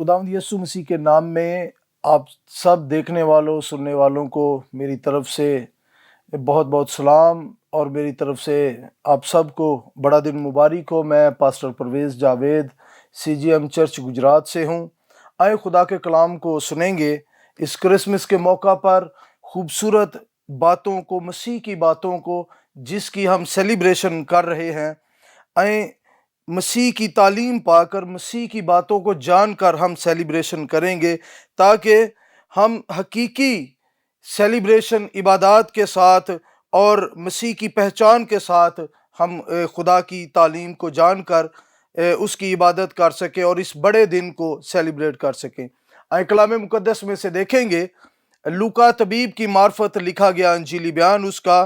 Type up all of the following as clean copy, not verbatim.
खुदावंद यीशु मसीह के नाम में आप सब देखने वालों सुनने वालों को मेरी तरफ से बहुत बहुत सलाम और मेरी तरफ से आप सबको बड़ा दिन मुबारक हो। मैं pastor Parvez Javed CGM church Gujarat से हूँ। आए खुदा के कलाम को सुनेंगे इस क्रिसमस के मौका पर, खूबसूरत बातों को, मसीह की बातों को जिसकी हम सेलिब्रेशन कर रहे हैं। आए मसीह की तालीम पाकर, मसीह की बातों को जानकर हम सेलिब्रेशन करेंगे, ताकि हम हकीकी सेलिब्रेशन इबादत के साथ और मसीह की पहचान के साथ हम खुदा की तालीम को जानकर उसकी इबादत कर सकें और इस बड़े दिन को सेलिब्रेट कर सकें। आए कलाम मुकद्दस में से देखेंगे, लूका तबीब की मार्फत लिखा गया अंजीली बयान, उसका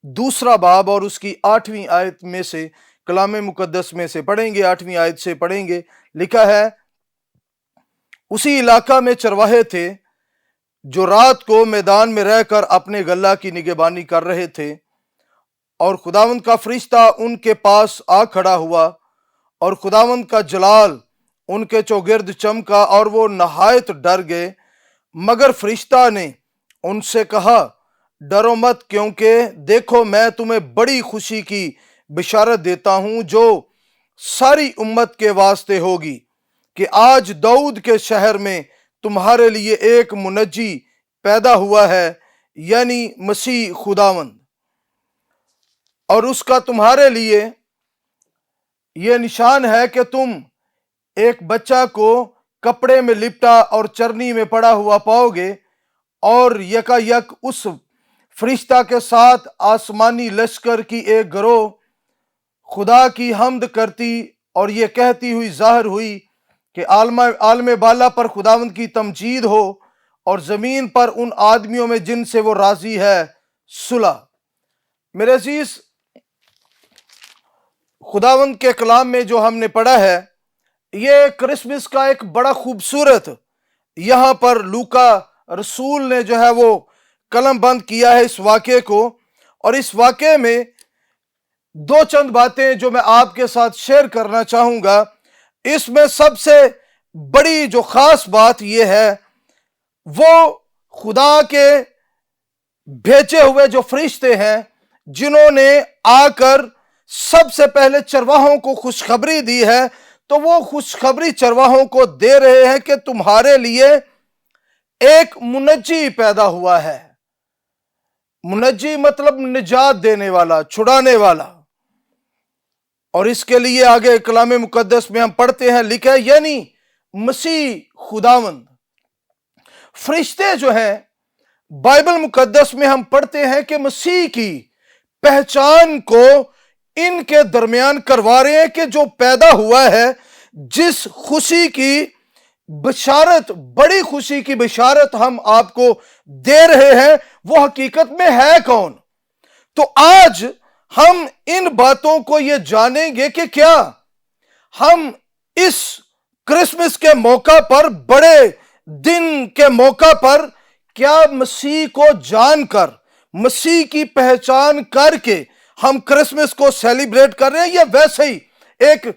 2 बाब और उसकी 8वीं आयत में से कलाम मुकद्दस में से पढ़ेंगे। 8वीं आयत से पढ़ेंगे। लिखा है, उसी इलाका में चरवाहे थे जो रात को मैदान में रहकर अपने गल्ला की निगहबानी कर रहे थे, और खुदावंद का फरिश्ता उनके पास आ खड़ा हुआ और खुदावंद का जलाल उनके चौगिर्द चमका और वो नहायत डर गए। मगर फरिश्ता ने उनसे कहा, डरो मत, क्योंकि देखो मैं तुम्हें बड़ी खुशी की बिशारत देता हूं जो सारी उम्मत के वास्ते होगी, कि आज दाऊद के शहर में तुम्हारे लिए एक मुनज्जी पैदा हुआ है, यानी मसीह खुदावंद। और उसका तुम्हारे लिए यह निशान है कि तुम एक बच्चा को कपड़े में लिपटा और चरनी में पड़ा हुआ पाओगे, और यकायक उस फरिश्ता के साथ आसमानी लश्कर की एक गिरोह खुदा की हम्द करती और ये कहती हुई जाहिर हुई कि आलम बाला पर खुदावंद की तमजीद हो और ज़मीन पर उन आदमियों में जिनसे वो राजी है सुलह। मेरे अजीज, खुदावंद के कलाम में जो हमने पढ़ा है, ये क्रिसमस का एक बड़ा खूबसूरत यहाँ पर लूका रसूल ने जो है वो कलम बंद किया है इस वाक़े को। और इस वाक़े में 2 चंद बातें जो मैं आपके साथ शेयर करना चाहूँगा। इसमें सबसे बड़ी जो ख़ास बात यह है, वो खुदा के भेजे हुए जो फरिश्ते हैं, जिन्होंने आकर सबसे पहले चरवाहों को खुशखबरी दी है। तो वो खुशखबरी चरवाहों को दे रहे हैं कि तुम्हारे लिए एक मुनज्जी पैदा हुआ है। मुनज्जी मतलब निजात देने वाला, छुड़ाने वाला। और इसके लिए आगे कलाम मुकद्दस में हम पढ़ते हैं, लिखा है यानी मसीह खुदावंद। फरिश्ते जो हैं, बाइबल मुकद्दस में हम पढ़ते हैं कि मसीह की पहचान को इनके दरमियान करवा रहे हैं कि जो पैदा हुआ है, जिस खुशी की बशारत, बड़ी खुशी की बशारत हम आपको दे रहे हैं, वो हकीकत में है कौन। तो आज हम इन बातों को ये जानेंगे कि क्या हम इस क्रिसमस के मौका पर, बड़े दिन के मौका पर, क्या मसीह को जानकर, मसीह की पहचान करके हम क्रिसमस को सेलिब्रेट कर रहे हैं, या वैसे ही एक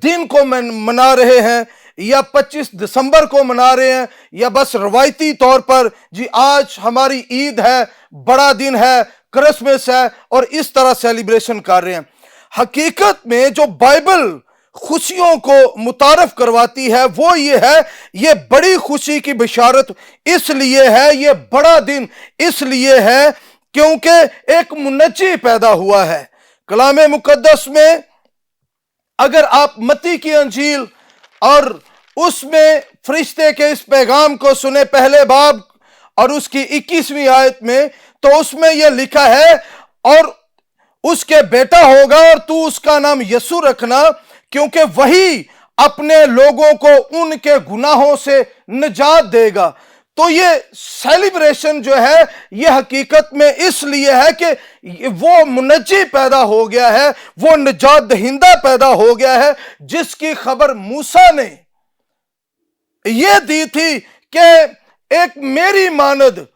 दिन को मना रहे हैं, या 25 दिसंबर को मना रहे हैं, या बस रवायती तौर पर जी आज हमारी ईद है, बड़ा दिन है, क्रिसमस है, और इस तरह सेलिब्रेशन कर रहे हैं। हकीकत में जो बाइबल खुशियों को मुतारफ करवाती है वो ये है, ये बड़ी खुशी की बिशारत इसलिए है, ये बड़ा दिन इसलिए है क्योंकि एक मुनज्जी पैदा हुआ है। कलाम मुकद्दस में अगर आप मत्ती की अंजील और उसमें फरिश्ते के इस पैगाम को सुने, पहले बाब और उसकी 21वीं आयत में, तो उसमें यह लिखा है, और उसके बेटा होगा और तू उसका नाम यीशु रखना, क्योंकि वही अपने लोगों को उनके गुनाहों से निजात देगा। तो ये सेलिब्रेशन जो है, ये हकीकत में इसलिए है कि वो मुनज्जी पैदा हो गया है, वो निजात दहिंदा पैदा हो गया है, जिसकी खबर मूसा ने ये दी थी कि एक मेरी मानद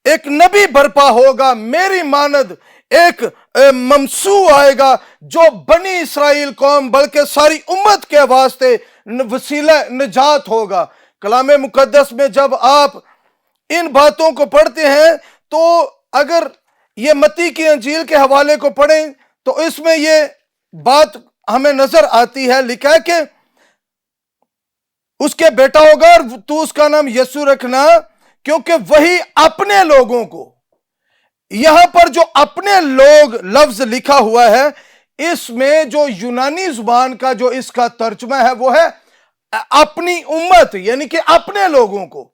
एक नबी बर्पा होगा, मेरी मानद एक ममसू आएगा जो बनी इसराइल कौम बल्कि सारी उम्मत के वास्ते वसीला निजात होगा। कलाम मुकद्दस में जब आप इन बातों को पढ़ते हैं तो अगर ये मत्ती की अंजील के हवाले को पढ़ें तो इसमें ये बात हमें नजर आती है, लिखा है कि उसके बेटा होगा और तू उसका नाम यीशु रखना, क्योंकि वही अपने लोगों को, यहां पर जो अपने लोग लफ्ज लिखा हुआ है, इसमें जो यूनानी जुबान का जो इसका तर्जुमा है वो है अपनी उम्मत, यानी कि अपने लोगों को।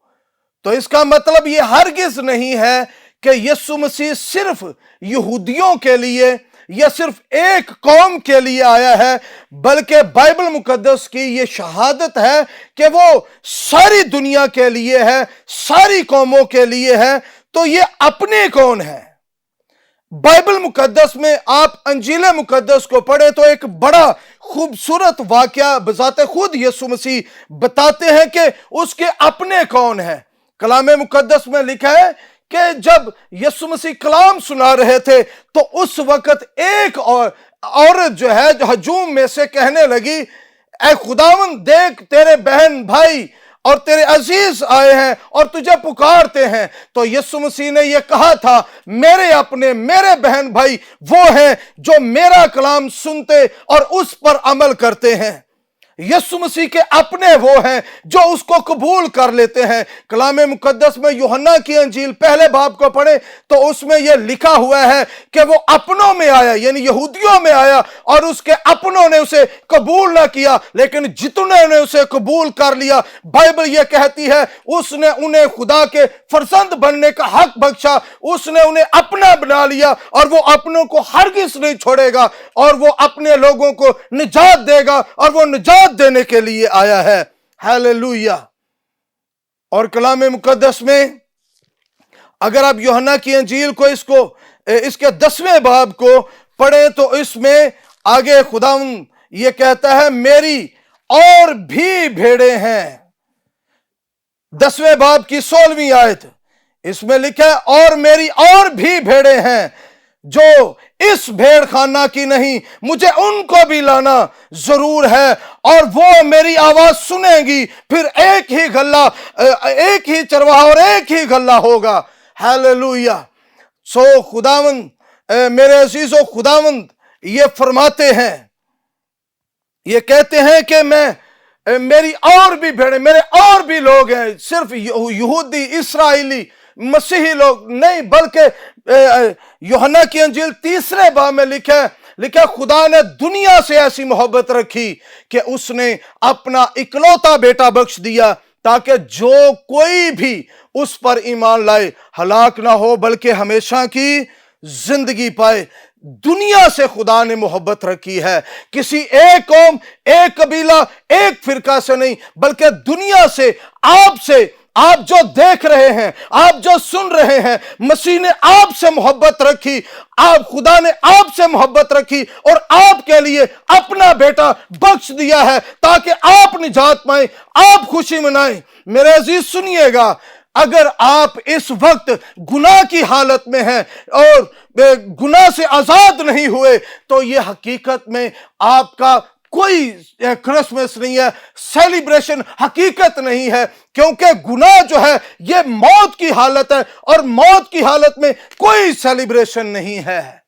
तो इसका मतलब ये हरगिज नहीं है कि यीशु मसीह सिर्फ यहूदियों के लिए या सिर्फ एक कौम के लिए आया है, बल्कि बाइबल मुकद्दस की ये शहादत है कि वो सारी दुनिया के लिए है, सारी कौमों के लिए है। तो ये अपने कौन है? बाइबल मुकद्दस में आप अंजील मुकद्दस को पढ़े तो एक बड़ा खूबसूरत वाकया बजाते खुद यीशु मसीह बताते हैं कि उसके अपने कौन है। कलाम मुकद्दस में लिखा है कि जब यीशु मसीह कलाम सुना रहे थे तो उस वक्त एक औरत जो है जो हजूम में से कहने लगी, ऐ खुदावंद देख तेरे बहन भाई और तेरे अजीज आए हैं और तुझे पुकारते हैं। तो यीशु मसीह ने यह कहा था, मेरे अपने, मेरे बहन भाई वो हैं जो मेरा कलाम सुनते और उस पर अमल करते हैं। यीशु मसीह के अपने वो हैं जो उसको कबूल कर लेते हैं। कलाम मुकद्दस में यूहन्ना की अंजील पहले बाब को पढ़े तो उसमें यह लिखा हुआ है कि वो अपनों में आया, यानी यहूदियों में आया, और उसके अपनों ने उसे कबूल ना किया, लेकिन जितने ने उसे कबूल कर लिया, बाइबल यह कहती है उसने उन्हें खुदा के फरजंद बनने का हक बख्शा, उसने उन्हें अपना बना लिया और वो अपनों को हरगिज नहीं छोड़ेगा और वो अपने लोगों को निजात देगा और वो निजात देने के लिए आया है। हालेलुया। और कलाम मुकद्दस में अगर आप यूहन्ना की अंजील को इसके 10वें बाब को पढ़ें तो इसमें आगे खुदावंद ये कहता है, मेरी और भी भेड़ें हैं। 10वें बाब की 16वीं आयत, इसमें लिखा है, और मेरी और भी भेड़ें हैं जो इस भेड़ खाना की नहीं, मुझे उनको भी लाना जरूर है और वो मेरी आवाज सुनेगी, फिर एक ही गल्ला, एक ही चरवाहा और एक ही गल्ला होगा। हालेलुया। सो खुदावंद, मेरे अजीजों, खुदावंद ये फरमाते हैं, ये कहते हैं कि मेरी और भी भेड़ें, मेरे और भी लोग हैं, सिर्फ यहूदी इस्राएली मसीही लोग नहीं, बल्कि यूहन्ना की अंजील 3 बाब में लिखा खुदा ने दुनिया से ऐसी मोहब्बत रखी कि उसने अपना इकलौता बेटा बख्श दिया ताकि जो कोई भी उस पर ईमान लाए हलाक ना हो बल्कि हमेशा की जिंदगी पाए। दुनिया से खुदा ने मोहब्बत रखी है, किसी एक कौम, एक कबीला, एक फिरका से नहीं, बल्कि दुनिया से, आपसे, आप जो देख रहे हैं, आप जो सुन रहे हैं, मसीह ने आपसे मोहब्बत रखी, आप, खुदा ने आपसे मोहब्बत रखी और आपके लिए अपना बेटा बख्श दिया है ताकि आप निजात पाएं, आप खुशी मनाएं। मेरे अजीज सुनिएगा, अगर आप इस वक्त गुनाह की हालत में हैं और गुनाह से आजाद नहीं हुए तो यह हकीकत में आपका कोई क्रिसमस नहीं है, सेलिब्रेशन हकीकत नहीं है, क्योंकि गुनाह जो है यह मौत की हालत है और मौत की हालत में कोई सेलिब्रेशन नहीं है।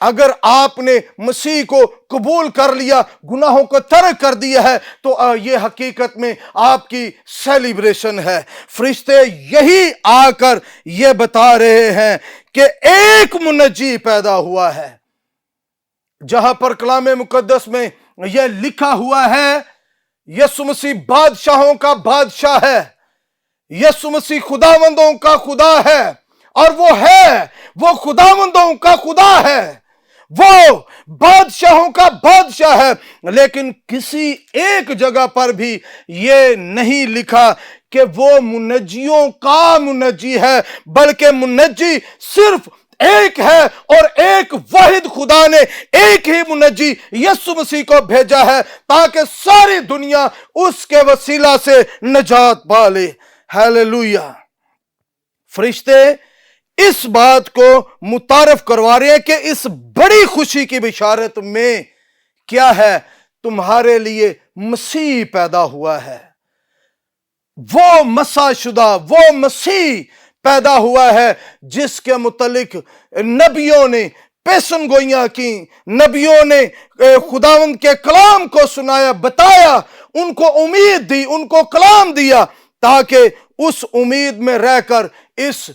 अगर आपने मसीह को कबूल कर लिया, गुनाहों को तर्क कर दिया है, तो ये हकीकत में आपकी सेलिब्रेशन है। फरिश्ते यही आकर ये बता रहे हैं कि एक मुनज्जी पैदा हुआ है। जहां पर कलाम मुकद्दस में यह लिखा हुआ है, यीशु मसीह बादशाहों का बादशाह है, यीशु मसीह खुदावंदों का खुदा है और वो खुदावंदों का खुदा है, वो बादशाहों का बादशाह है। लेकिन किसी एक जगह पर भी ये नहीं लिखा कि वो मुनज्जियों का मुनज्जी है, बल्कि मुनज्जी सिर्फ एक है और एक वाहिद खुदा ने एक ही मुनज्जी यीशु मसीह को भेजा है ताकि सारी दुनिया उसके वसीला से निजात पा ले। हालेलुया। फरिश्ते इस बात को मुतारफ करवा रहे हैं कि इस बड़ी खुशी की बिशारत में क्या है, तुम्हारे लिए मसीह पैदा हुआ है। वो मसा शुदा, वो मसीह पैदा हुआ है जिसके मुतलिक नबियों ने पेशन गोइयां की, नबियों ने खुदावंद के कलाम को सुनाया, बताया, उनको उम्मीद दी, उनको कलाम दिया, ताकि उस उम्मीद में रहकर इस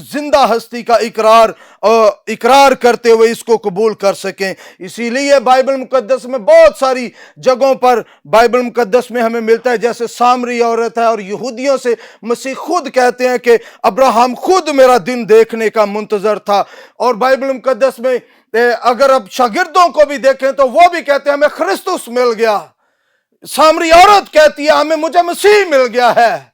जिंदा हस्ती का इकरार करते हुए इसको कबूल कर सकें। इसीलिए बाइबल मुकद्दस में बहुत सारी जगहों पर बाइबल मुकद्दस में हमें मिलता है, जैसे सामरी औरत है, और यहूदियों से मसीह खुद कहते हैं कि अब्राहम खुद मेरा दिन देखने का मुंतजर था। और बाइबल मुकद्दस में अगर अब शागिर्दों को भी देखें तो वो भी कहते हैं हमें ख्रिस्तुस मिल गया। सामरी औरत कहती है मुझे मसीह मिल गया है।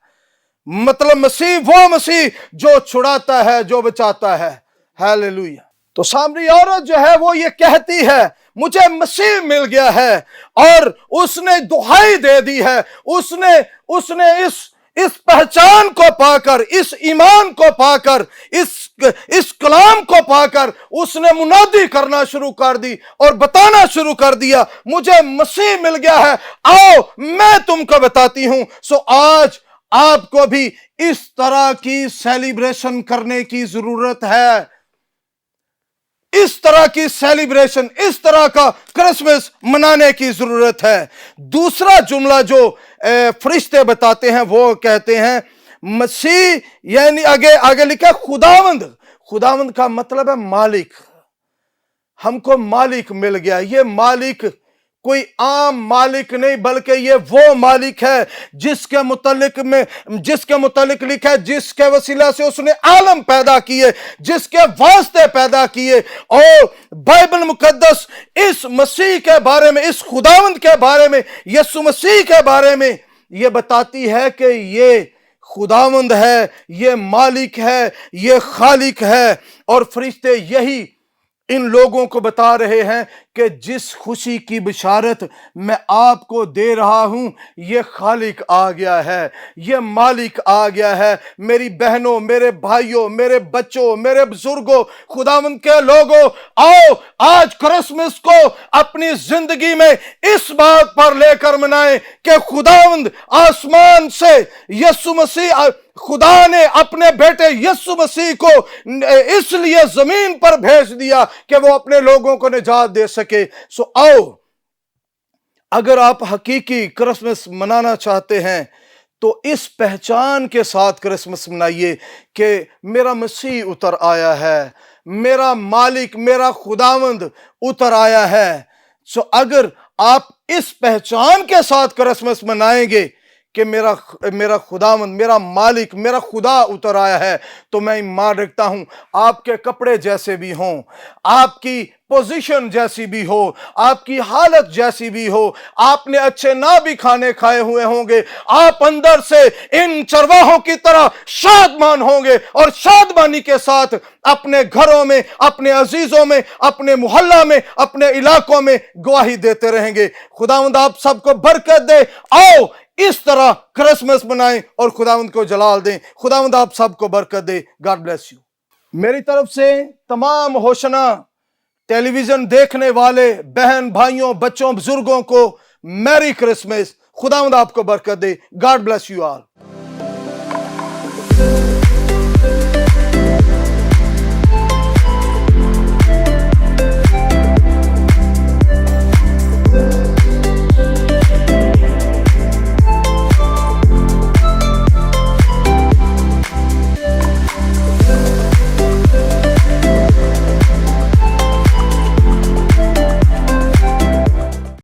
मतलब मसीह, वो मसीह जो छुड़ाता है, जो बचाता है। हालेलुया। तो सामरी औरत जो है वो ये कहती है मुझे मसीह मिल गया है, और उसने दुहाई दे दी है। उसने इस पहचान को पाकर, इस ईमान को पाकर, इस कलाम को पाकर उसने मुनादी करना शुरू कर दी और बताना शुरू कर दिया मुझे मसीह मिल गया है, आओ मैं तुमको बताती हूं। सो आज आपको भी इस तरह की सेलिब्रेशन करने की जरूरत है। इस तरह की सेलिब्रेशन, इस तरह का क्रिसमस मनाने की जरूरत है। दूसरा जुमला जो फरिश्ते बताते हैं वो कहते हैं मसीह, यानी आगे लिखा खुदावंद। खुदावंद का मतलब है मालिक। हमको मालिक मिल गया। ये मालिक कोई आम मालिक नहीं, बल्कि ये वो मालिक है जिसके मुतल्लिक लिखा है जिसके वसीला से उसने आलम पैदा किए, जिसके वास्ते पैदा किए। और बाइबल मुकद्दस इस मसीह के बारे में, इस खुदावंद के बारे में, यीशु मसीह के बारे में ये बताती है कि ये खुदावंद है, ये मालिक है, ये खालिक है। और फरिश्ते यही इन लोगों को बता रहे हैं कि जिस खुशी की बिशारत मैं आपको दे रहा हूं, ये खालिक आ गया है, ये मालिक आ गया है। मेरी बहनों, मेरे भाइयों, मेरे बच्चों, मेरे बुजुर्गों, खुदावंद के लोगों, आओ आज क्रिसमस को अपनी जिंदगी में इस बात पर लेकर मनाएं कि खुदावंद आसमान से यीशु मसीह, खुदा ने अपने बेटे यीशु मसीह को इसलिए जमीन पर भेज दिया कि वो अपने लोगों को निजात दे सके। सो आओ, अगर आप हकीकी क्रिसमस मनाना चाहते हैं तो इस पहचान के साथ क्रिसमस मनाइए कि मेरा मसीह उतर आया है, मेरा मालिक, मेरा खुदावंद उतर आया है। सो अगर आप इस पहचान के साथ क्रिसमस मनाएंगे कि मेरा खुदावंद, मेरा मालिक, मेरा खुदा उतर आया है, तो मैं ईमान रखता हूं आपके कपड़े जैसे भी हों, आपकी पोजीशन जैसी भी हो, आपकी हालत जैसी भी हो, आपने अच्छे ना भी खाने खाए हुए होंगे, आप अंदर से इन चरवाहों की तरह शादमान होंगे और शादमानी के साथ अपने घरों में, अपने अजीजों में, अपने मोहल्ला में, अपने इलाकों में गवाही देते रहेंगे। खुदावंद आप सबको बरकत दे। आओ इस तरह क्रिसमस मनाएं और खुदावंद को जलाल दें। खुदावंद आप सबको बरकत दे। God bless you. मेरी तरफ से तमाम होशना टेलीविजन देखने वाले बहन भाइयों, बच्चों, बुजुर्गों को मैरी क्रिसमस। खुदावंद आपको बरकत दे। God bless you all.